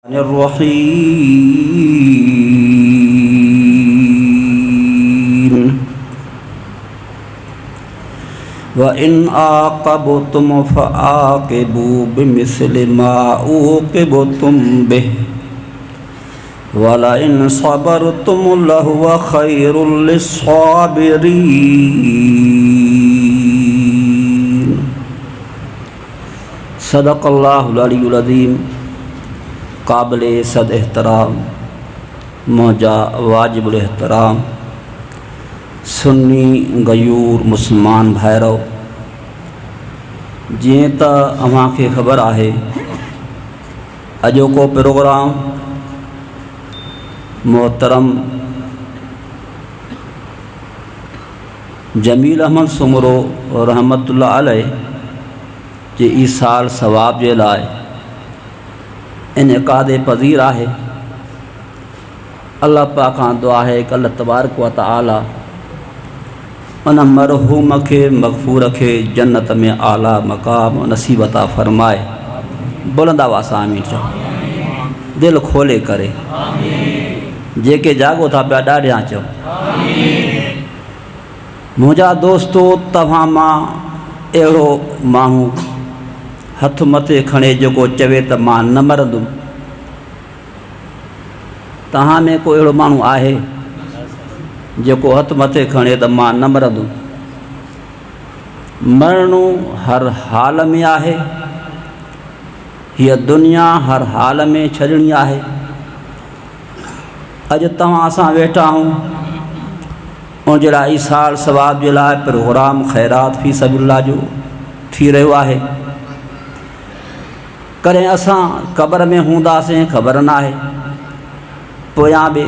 الرحيم وإن عاقبتم فعاقبوا بمثل ما عوقبتم به ولئن صبرتم لهو خير للصابرين सदक़ल्लाहुल अलीयुल अज़ीम। काबिल सद एहतराम मौजा वाजिबुल एहतराम सुन्नी गयूर मुसलमान भाइरो, जीअं त अव्हांखे ख़बर आहे अॼोको प्रोग्राम मोहतरम जमील अहमद सुमरो रहमतुल्लाह अलैह जे ईसाल सवाब जे लाइ इनेकाद पज़ीर आहे। अल्लाह पाक खां दुआ है कि अल्लाह तबारक व तआला उन मरहूम खे मग़फ़ूर खे जन्नत में आला मक़ाम नसीब अता फ़रमाए। बुलंद आवाज़ सां आमीन चओ, दिल खोले करे। जेके जागो था पिया ॾाढियां चओ। मुंहिंजा दोस्तो, तव्हां मां अहिड़ो माण्हू हथ मथे खणे जेको चवे त मां न मरंदुमि, तव्हां में को अहिड़ो माण्हू आहे जेको हथ मथे खणे त मां न मरंदुमि? मरणो हर हाल में आहे, हीअ दुनिया हर हाल में छॾणी आहे। अॼु तव्हां असां वेठा आहियूं उन जे लाइ ईसाल सवाब जे लाइ प्रोग्राम ख़ैरात फ़ी सबीलिल्लाह जो थी रहियो आहे। कॾहिं असां क़बर में हूंदासीं ख़बर न आहे, पोयां बि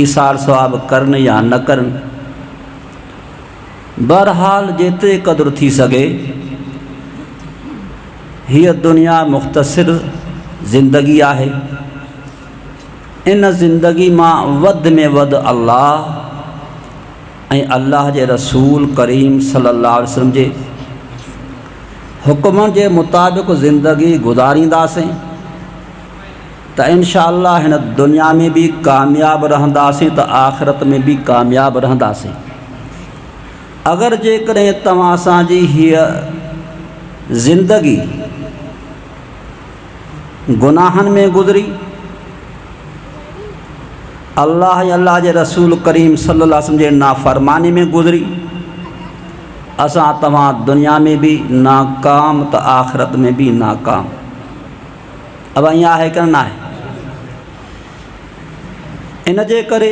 ईसाल सवाब करनि या न करनि। बहरहाल जेतिरे क़दुरु थी सघे हीअ दुनिया मुख़्तसिर ज़िंदगी आहे। इन ज़िंदगी मां वधि में वधि अल्लाह ऐं अल्लाह जे रसूल करीम सल्लल्लाहु अलैहि वसल्लम जे हुक्मनि जे मुताबिक़ ज़िंदगी गुज़ारींदासीं त इंशाअल्लाह हिन दुनिया में भी कामयाब रहंदासीं त आख़िरत में भी कामयाब रहंदासीं। अगर जेकॾहिं तव्हां असांजी हीअ ज़िंदगी गुनाहनि में गुज़री, अल्लाह ऐं अल्लाह जे रसूल करीम सल्लल्लाहु अलैहि वसल्लम जे नाफ़रमानी में गुज़री, असां तव्हां दुनिया में भी नाकाम त आख़िरत में भी नाकाम। अब ईअं आहे कि न आहे? इन जे करे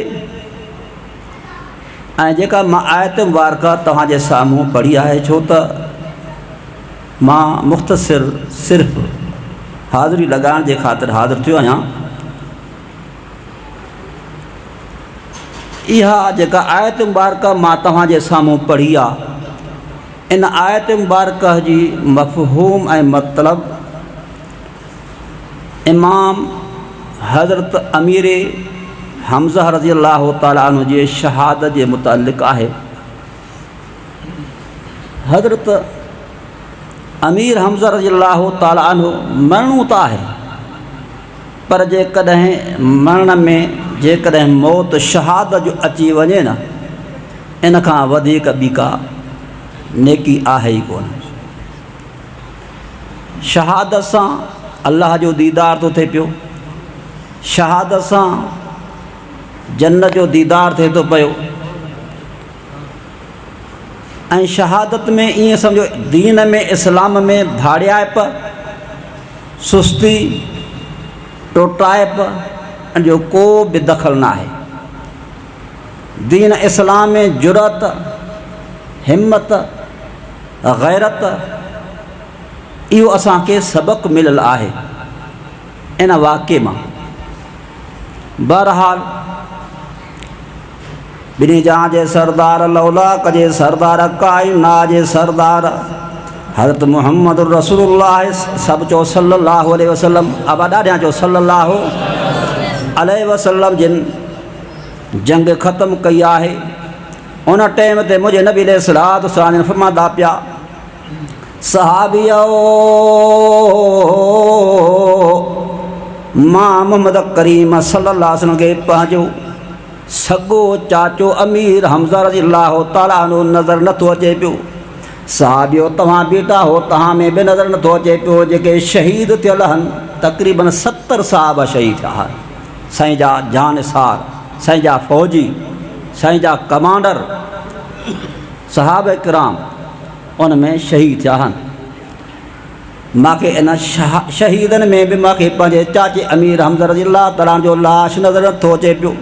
ऐं जेका मां आयत मुबारका तव्हांजे साम्हूं पढ़ी आहे, छो त मां मुख़्तसिर सिर्फ़ु हाज़िरी लॻाइण जे ख़ातिर हाज़िर थियो आहियां। इहा जेका आयत मुबारका मां तव्हांजे साम्हूं पढ़ी आहे, इन आयत मुबारका जी मफ़हूम ऐं मतिलब इमाम हज़रत अमीर हमज़ा रज़ी अल्लाह ताला अन्हु जे शहादत जे मुतालिक़ आहे। हज़रत अमीर हमज़ा रज़ी अल्लाह ताला अन्हु मरणो त आहे, पर जेकॾहिं मरण में जेकॾहिं मौत शहादत जो अची वञे न, इन खां वधीक ॿी का नेकी आहे ई कोन। शहादत सां अल्लाह जो दीदार तो थिए पियो, शहादत सां जन्नत जो दीदार थिए थो पियो। ऐं शहादत में ईअं सम्झो दीन में इस्लाम में भाड़ियाप सुस्ती टोटाइप जो को बि दख़ल न आहे। दीन इस्लाम में जुरत, हिम्मत, गैरत, इहो असांखे सबक़ मिलियल आहे इन वाक़े मां। बहरहाल ॿिन्ही जहां जे सरदार लौला कजे सरदार काइना जे सरदार हज़रत मुहम्मद रसूलुल्लाह सभु चओ सल्लल्लाहु अलैहि वसल्लम। अब ॾाढियां चओ सल्लल्लाहु अलैहि वसल्लम जिन जंग ख़त्म कई आहे, उन टाइम ते मुंहिंजे नबी अलैहिस्सलातु वस्सलाम फरमादा पिया, सहाबियो मां मोहम्मद करीम सल्लल्लाहु अलैहि वसल्लम के पंहिंजो सॻो चाचो अमीर हमज़ा रज़ियल्लाहु ताला अन्हु नज़र नथो अचे पियो। सहाबियो तव्हां बीठा हो, तव्हां में बि नज़र नथो अचे पियो जेके शहीद थियल आहिनि। तक़रीबन 70 साहब शहीद थिया आहिनि। साईं जा जानसार, साईं जा फ़ौजी, साईं जा कमांडर सहाब किराम उन में शहीद थिया आहिनि। मूंखे इन शहीदनि में बि मूंखे पंहिंजे चाचे अमीर हमज़ा रज़ियल्लाहु ताला जो लाश नज़र नथो अचे पियो।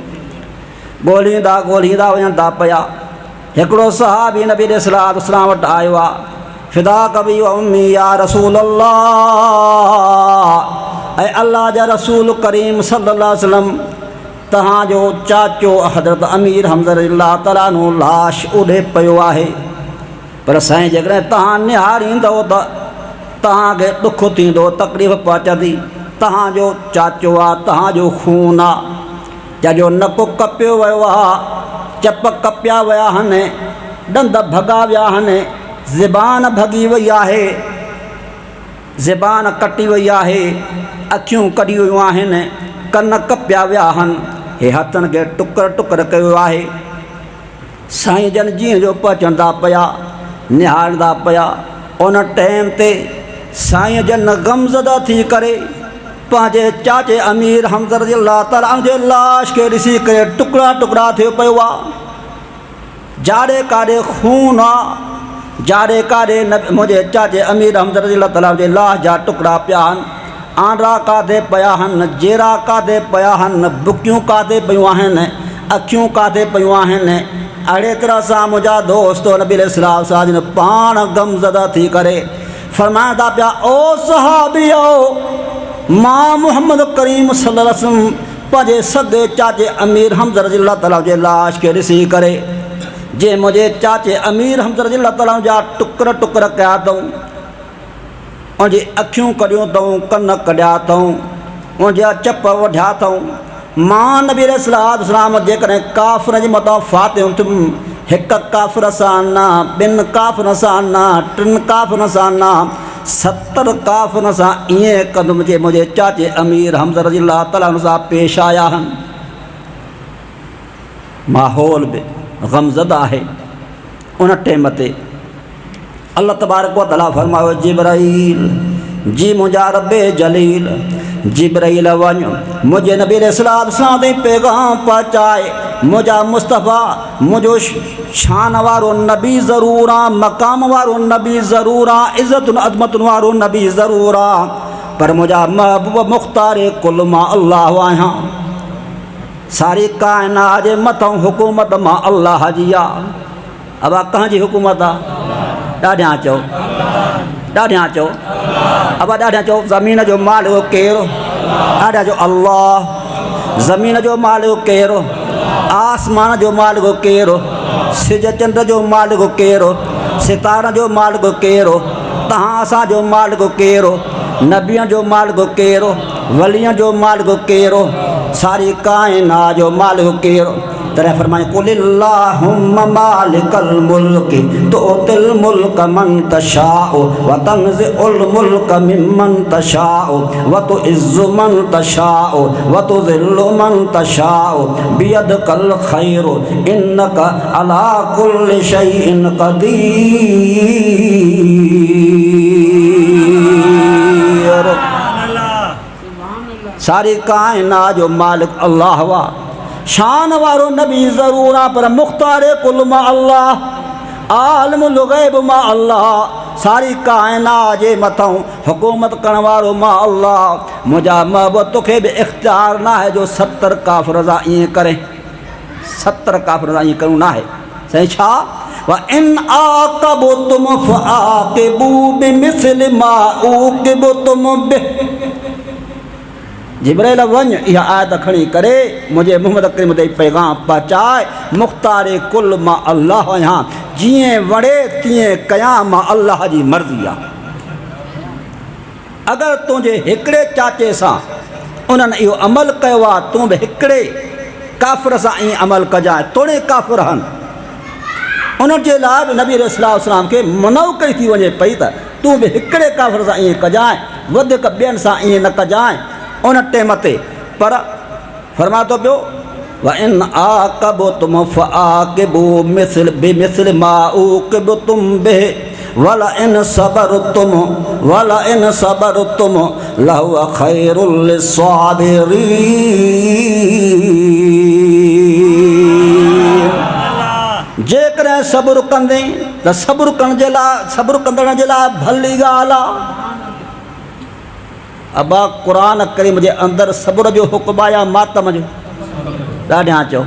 ॻोल्हींदा ॻोल्हींदा वञनि था पिया। हिकिड़ो सहाबी नबी अलैहिस्सलातु वस्सलाम वटि आयो आहे। फ़िदा कबी व उम्मी या रसूल अल्लाह, ऐं अल्लाह जा रसूल करीम सल्लल्लाहु अलैहि वसल्लम तव्हांजो चाचो हज़रत अमीर हमज़ा रज़ियल्लाहु ताला अन्हु लाश उॾे पियो आहे। पर साईं जेकॾहिं तव्हां निहारींदव त तव्हांखे ॾुख थींदो, तकलीफ़ पहुचंदी। तव्हांजो चाचो आहे, तव्हांजो खून आहे, जंहिंजो नकु कपियो वियो आहे, चप कपिया विया आहिनि, ॾंद भॻा विया आहिनि, ज़बान भॻी वई आहे, ज़बान कटी वई आहे, अखियूं कढी वियूं आहिनि, कन कपिया विया आहिनि, हे हथनि खे टुकर टुकर कयो आहे। साईं जन जीअं जो पहुचंदा पिया, निहारंदा पिया, उन टाइम ते साईं जन ग़मज़दा थी करे पंहिंजे चाचे अमीर हमज़ा रज़ियल्लाहु ताला जे लाश खे ॾिसी करे टुकड़ा टुकड़ा थियो पियो आहे। जाड़े काॾे खून आहे, जाड़े काॾे मुंहिंजे चाचे अमीर हमज़ा रज़ियल्लाहु ताला जे लाश जा टुकड़ा पिया आहिनि। आंडा काॾे पिया आहिनि, जेरा काॾे पिया आहिनि, बुकियूं काॾे पियूं आहिनि, अखियूं काॾे पियूं आहिनि। अहिड़े तरह सां मुंहिंजा दोस्त नबी अलैहिस्सलातु वस्सलाम पाण ग़मज़दा थी करे फरमाईंदा पिया, ओ सहाबियो, मां मोहम्मद करीम सल्लल्लाहु अलैहि वसल्लम पंहिंजे सॻे चाचे अमीर हमज़ा रज़ियल्लाहु ताला जे लाश खे ॾिसी करे जे मुंहिंजे चाचे अमीर हमज़ा रज़ियल्लाहु ताला जा टुकर टुकर कया अथऊं, उनजी अखियूं कढियूं अथऊं, कन कढिया अथऊं, उनजा चप वढिया अथऊं। मां नबी अलैहिस्सलातु वस्सलाम जेकॾहिं काफ़िर जे मथां फातिह थियुमि, हिकु काफ़िर सां न, ॿिनि काफ़िर सां न, टिनि काफ़िर सां न, 70 काफ़िर सां ईअं कंदुमि जे मुंहिंजे चाचे अमीर हमज़ा रज़ियल्लाहु ताला सां पेश आया आहिनि। माहौल बि ग़मज़दा आहे। उन टाइम ते अल्लाह तबारक व तआला फरमायो, जिब्राईल जी मुंहिंजा रब जलील, जिब्राईल वञ मुंहिंजे नबी अलैहिस्सलातु वस्सलाम ताईं पैगाम पहुचाए, मुंहिंजा मुस्तफ़ा मुंहिंजो शान वारो नबी ज़रूर आहे, मक़ाम वारो नबी ज़रूर आहे, इज़तुन अज़मतुन वारो नबी ज़रूर आहे, पर मुंहिंजा महबूब मुख़्तार कुल मां अल्लाह आहियां। सारी काइनात जे मथां हुकूमत मां अल्लाह जी आहे। अब कंहिंजी हुकूमत आहे? ॾाढियां चओ, ॾाढियां चओ, अब ॾाढियां चओ। ज़मीन जो मालिक केरु? ॾाढियां चओ अल्लाह। ज़मीन जो मालिक केरु? आसमान जो मालिक केरु? सिज चंड जो मालिक केरु? सितारा जो मालिक केरु? तव्हां असांजो मालिक केरु? नबियनि जो मालिक केरु? वलियनि जो मालिक केरु? सारी काइनात जो मालिक केरु? तॾहिं फरमाए, कुलिल्लाहुम्मा मालिकल मुल्क तुअतिल मुल्क मन तशाउ व तंज़िउल मुल्क मिम्मन तशाउ व तुइज़्ज़ु मन तशाउ व तुज़िल्लु मन तशाउ बियदिकल खैरु इन्नका अला कुल्लि शैइन क़दीर। सारी काइनात जो मालिक अल्लाह हुआ। शान वारो नबी ज़रूर आहे, पर मुख़्तार कुल मां अल्लाह, आलिमुल ग़ैब मां अल्लाह, सारी काइनात जे मथां हुकूमत करण वारो मां अल्लाह। मुंहिंजा महबूब तोखे बि इख़्तियार न आहे जो 70 काफ़िर सां ईअं करे, 70 काफ़िर सां ईअं करूं न आहे। साईं छा? व इन आक़बतुम फ़आक़िबू बिमिस्लि मा उक़िबतुम बिह। जिब्राईल वञ इहा आयत खणी करे मुंहिंजे मोहम्मद करीम ते पैगाम पहुचाए, मुख़्तार कुल मां अल्लाह आहियां, जीअं वणे तीअं कयां, मां अल्लाह जी मर्ज़ी आहे। अगरि तुंहिंजे हिकिड़े चाचे सां उन्हनि इहो अमल कयो आहे, तूं बि हिकिड़े काफ़िर सां ईअं अमल कजांइ। तोड़े काफ़िर आहिनि, उन्हनि जे लाइ बि नबी अलैहिस्सलातु वस्सलाम खे मनो कई थी वञे पई त तूं बि हिकिड़े काफ़िर सां ईअं कजांइ, वधीक ॿियनि सां ईअं न कजांइ। उन टेम ते। पर फरमा तो पियो व इन आक़बतुम फ़आक़िबू बिमिस्लि मा उक़िबतुम बिहि वला इन सबरतुम लहुव ख़ैरुल लिस्साबिरीन। जेकॾहिं सब्र कंदे त सब्र करण जे लाइ, सब्र कंदड़ जे लाइ भली ॻाल्हि आहे। अबा क़ुरान करीम जे अंदरि सब्र जो हुकुम आहे या मातम जो? ॾाढियां चओ,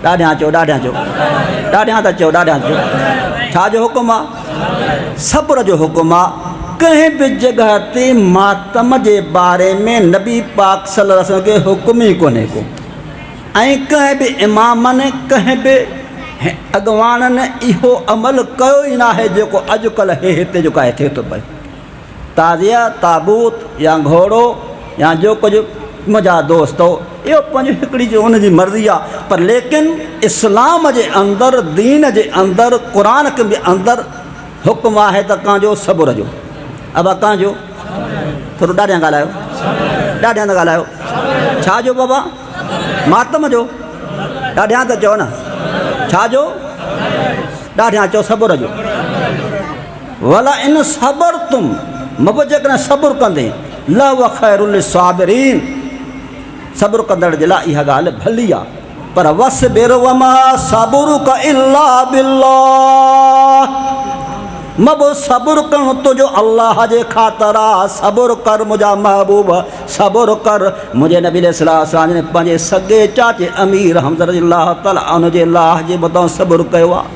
ॾाढियां चओ, ॾाढियां चओ, ॾाढियां था चओ, ॾाढियां चओ। छा जो हुकुम आहे? सब्र जो हुकुम आहे। कंहिं बि जॻह ते मातम जे बारे में नबी पाक सल्लल्लाहु अलैहि वसल्लम खे हुकुम ई कोन्हे को। ऐं कंहिं बि इमामनि, कंहिं बि अॻवाननि इहो अमल कयो ई न आहे जेको अॼुकल्ह हिते जेको आहे थिए थो पए। ताज़िया, ताबूत या घोड़ो या जो कुझु मुंहिंजा दोस्त हो, इहो पंहिंजी हिकिड़ी जो हुनजी मर्ज़ी आहे। पर लेकिन इस्लाम जे अंदरि, दीन जे अंदरि, क़ुरान के अंदरि हुकुम आहे त कंहिंजो सब्र जो। अब कंहिंजो थोरो ॾाढियां ॻाल्हायो, ॾाढियां था ॻाल्हायो। छा जो बाबा? मातम जो? ॾाढियां त चओ न। छा जो? ॾाढियां चओ, सब्र जो। वला इन सबरतुम, मब जेकॾहिं सब्र कंदे लहुव ख़ैरुल लिस्साबिरीन, सब्र कंदड़ जे लाइ इहा ॻाल्हि भली आहे। पर वस्बिर वमा सबरुक इल्ला बिल्लाह, मब सब्र करणु तुंहिंजो अल्लाह जे ख़ातिर आहे। सब्र कर मुंहिंजा महबूब, सब्र कर। मुंहिंजे नबी अलैहिस्सलाम ने पंहिंजे सॻे चाचे अमीर हमज़ा रज़ियल्लाहु तआला अन्हु जे लाह जे मथां सब्र कयो आहे।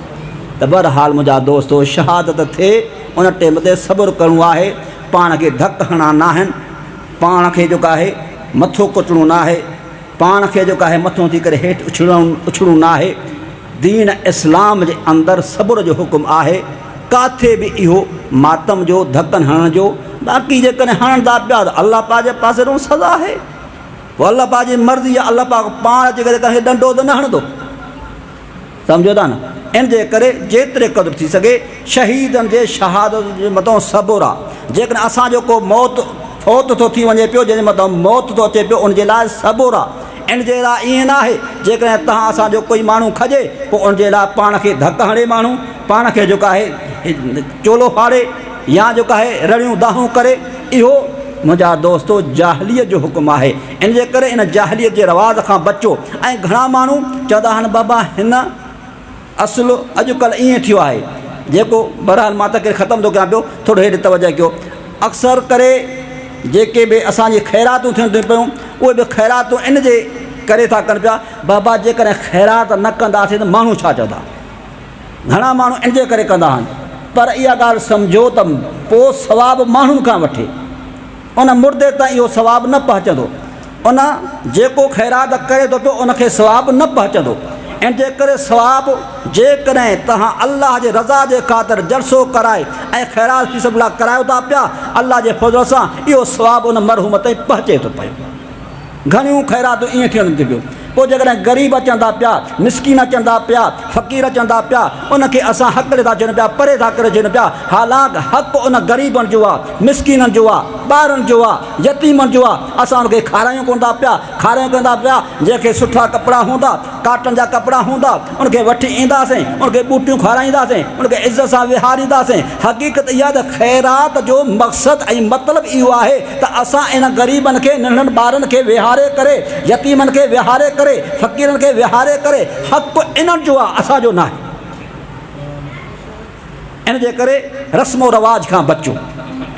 त बहरहाल मुंहिंजा दोस्तो, शहादत थिए उन टेम ते सब्र करिणो आहे। पाण खे धक हणा न आहिनि, पाण खे जेको आहे मथो कुटणो न आहे, पाण खे जेको आहे मथो थी करे हेठि उछड़णो न आहे। दीन इस्लाम जे अंदरि सब्र जो हुकुम आहे। काथे बि इहो मातम जो, धकनि हणण जो। बाक़ी जेकॾहिं हणनि था पिया त अलाह पाक जे पासे ॾांहुं सज़ा आहे। पोइ अलाह पाक जी मर्ज़ी आहे, अलाह पाक पाण अची करे कंहिंखे ॾंडो त न हणंदो। सम्झो था न? इन जे करे जेतिरे क़दुरु थी सघे शहीदनि जे शहादत जे मथां सब्र आहे। जेकॾहिं असांजो को मौत फौत थो थी वञे पियो, जंहिंजे मथां मौत थो अचे पियो, उनजे लाइ सब्र आहे। इन जे लाइ ईअं न आहे जेकॾहिं तव्हां असांजो कोई माण्हू खजे पोइ उनजे लाइ पाण खे धक हणे माण्हू, पाण खे जेको आहे चोलो फाड़े या जेको आहे रड़ियूं दाहूं करे। इहो मुंहिंजा दोस्तो जाहिलियत जो हुकुम आहे। इन जे करे इन जाहिलियत जे रवाज़ खां बचो। ऐं घणा माण्हू चवंदा आहिनि बाबा हिन असुलु अॼुकल्ह ईअं थियो आहे जेको, बहरहाल मां त खे ख़तमु थो कयां पियो, थोरो हेठि तवजो कयो। अक्सर करे जेके बि असांजी ख़ैरातूं थियनि थियूं पियूं, उहे बि ख़ैरातूं इन जे करे था कनि पिया बाबा जेकॾहिं ख़ैरात न कंदासीं त माण्हू छा चवंदा। घणा माण्हू इन जे करे कंदा आहिनि। पर इहा ॻाल्हि सम्झो त पोइ सवाबु माण्हुनि खां वठे उन मुर्दे ताईं इहो सवाबु न पहुचंदो। उन जेको ख़ैरात करे थो पियो उनखे सवाबु न पहुचंदो। इन जे करे सवाबु जेकॾहिं तव्हां अल्लाह जे रज़ा जे ख़ातिर जलसो कराए ऐं ख़ैरात फी सबिलिल्लाह करायो था पिया, अल्लाह जे फज़ल सां इहो सवाबु उन मरहूम ताईं पहुचे थो पियो। घणियूं ख़ैरातूं ईअं थियनि थियूं पियूं। पोइ जेकॾहिं ग़रीब अचनि था पिया, मिसकीन अचनि था पिया, फ़क़ीर अचनि था पिया, उनखे असां हक़ था चवनि पिया, परे था करे चवनि पिया। हालांकि हक़ उन ग़रीबनि जो आहे, मिसकीननि जो आहे, ॿारनि जो आहे, यतीमनि जो आहे। असां उनखे खारायूं कोन था पिया, खारायूं कोन था पिया। जंहिंखे सुठा कपिड़ा हूंदा, काटन जा कपिड़ा हूंदा, उनखे वठी ईंदासीं, उनखे बूटियूं खाराईंदासीं, उनखे इज़त सां विहारींदासीं। हक़ीक़त इहा त ख़ैरात जो मक़सदु ऐं मतिलबु इहो आहे त असां इन ग़रीबनि खे, नंढनि ॿारनि खे विहारे करे, यतीमनि खे विहारे करे, फ़क़ीरनि खे विहारे करे, हक़ इन्हनि जो आहे, असांजो न आहे। इन जे करे रस्मो रवाज खां बचो।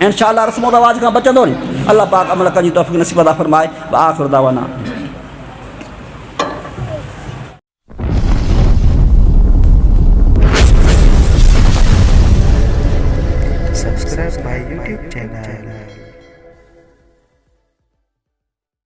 इंशाअल्लाह रस्मो रवाज खां बचंदो नी। अल्लाह पाक अमल कजी तौफ़ीक़ नसीब अता फ़रमाए। आख़िर दावाना।